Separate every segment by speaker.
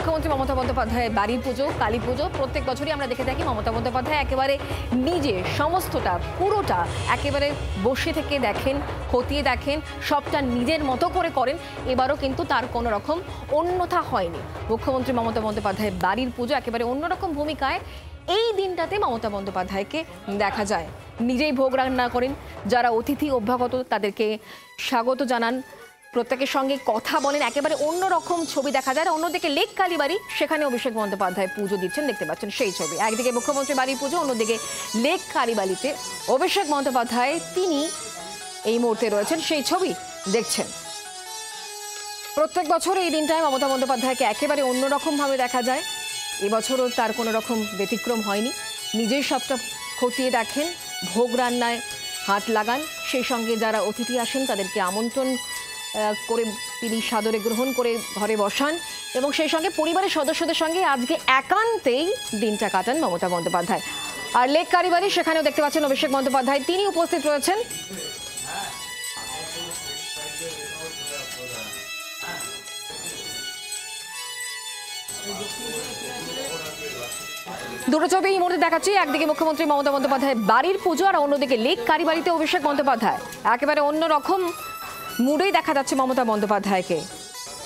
Speaker 1: মুখ্যমন্ত্রী মমতা বন্দ্যোপাধ্যায়ের বাড়ির পুজো, কালী পুজো প্রত্যেক বছরই আমরা দেখে থাকি। মমতা বন্দ্যোপাধ্যায় একেবারে নিজে সমস্তটা পুরোটা একেবারে বসে থেকে দেখেন, খতিয়ে দেখেন, সবটা নিজের মতো করে করেন। এবারও কিন্তু তার কোনো রকম অন্যথা হয়নি। মুখ্যমন্ত্রী মমতা বন্দ্যোপাধ্যায়ের বাড়ির পুজো একেবারে অন্যরকম ভূমিকায় এই দিনটাতে মমতা বন্দ্যোপাধ্যায়কে দেখা যায়। নিজেই ভোগ রান্না করেন, যারা অতিথি অভ্যাগত তাদেরকে স্বাগত জানান, প্রত্যেকের সঙ্গে কথা বলেন, একেবারে অন্যরকম ছবি দেখা যায়। অন্যদিকে লেক কালীবাড়ি, সেখানে অভিষেক বন্দ্যোপাধ্যায় পুজো দিচ্ছেন, দেখতে পাচ্ছেন সেই ছবি। একদিকে মুখ্যমন্ত্রী বাড়ির পুজো, অন্যদিকে লেক কালীবাড়িতে অভিষেক বন্দ্যোপাধ্যায় তিনি এই মুহূর্তে রয়েছেন, সেই ছবি দেখছেন। প্রত্যেক বছর এই দিনটায় মমতা বন্দ্যোপাধ্যায়কে একেবারে অন্যরকমভাবে দেখা যায়। এবছরও তার কোনো রকম ব্যতিক্রম হয়নি। নিজেই সবটা খতিয়ে দেখেন, ভোগ রান্নায় হাত লাগান, সেই সঙ্গে যারা অতিথি আসেন তাদেরকে আমন্ত্রণ করে তিনি সাদরে গ্রহণ করে ঘরে বসান এবং সেই সঙ্গে পরিবারের সদস্যদের সঙ্গে আজকে একান্তেই দিনটা কাটান মমতা বন্দ্যোপাধ্যায়। আর লেক কালীবাড়ি, সেখানেও দেখতে পাচ্ছেন অভিষেক বন্দ্যোপাধ্যায় তিনি উপস্থিত রয়েছেন। দুটো ছবি এই মুহূর্তে দেখাচ্ছি। একদিকে মুখ্যমন্ত্রী মমতা বন্দ্যোপাধ্যায় বাড়ির পুজো, আর অন্যদিকে লেক কালীবাড়িতে অভিষেক বন্দ্যোপাধ্যায়। একেবারে অন্যরকম মুডেই দেখা যাচ্ছে মমতা বন্দ্যোপাধ্যায়কে।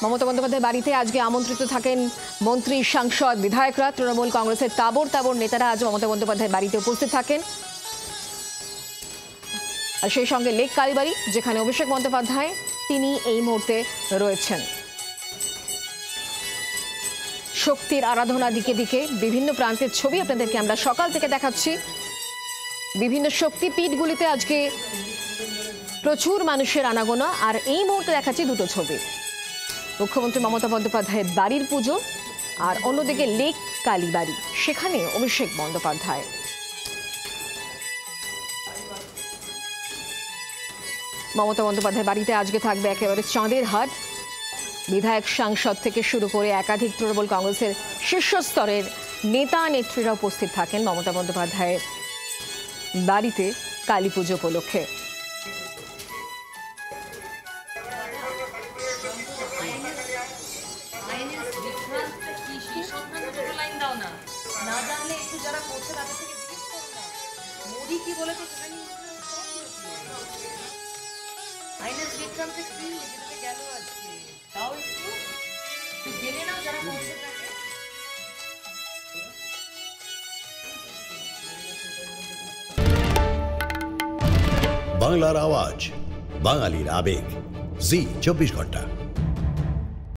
Speaker 1: মমতা বন্দ্যোপাধ্যায় বাড়িতে আজকে আমন্ত্রিত থাকেন মন্ত্রী, সাংসদ, বিধায়করা, তৃণমূল কংগ্রেসের তাবর তাবর নেতারা আজ মমতা বন্দ্যোপাধ্যায় বাড়িতে উপস্থিত থাকেন। আর সেই সঙ্গে লেক কালীবাড়ি, যেখানে অভিষেক বন্দ্যোপাধ্যায় তিনি এই মুহূর্তে রয়েছেন। শক্তির আরাধনা দিকে দিকে বিভিন্ন প্রান্তের ছবি আপনাদেরকে আমরা সকাল থেকে দেখাচ্ছি। বিভিন্ন শক্তিপীঠগুলিতে আজকে প্রচুর মানুষের আনাগোনা। আর এই মুহূর্তে দেখাচ্ছি দুটো ছবি, মুখ্যমন্ত্রী মমতা বন্দ্যোপাধ্যায়ের বাড়ির পুজো আর অন্যদিকে লেক কালীবাড়ি, সেখানে অভিষেক বন্দ্যোপাধ্যায়। মমতা বন্দ্যোপাধ্যায় বাড়িতে আজকে থাকবে একেবারে চাঁদের হাট। বিধায়ক, সাংসদ থেকে শুরু করে একাধিক তৃণমূল কংগ্রেসের শীর্ষস্তরের নেতা নেত্রীরা উপস্থিত থাকেন মমতা বন্দ্যোপাধ্যায়ের বাড়িতে কালী পুজো উপলক্ষে।
Speaker 2: বাংলার আওয়াজ, বাঙালির আবেগ, জি 24 ঘন্টা।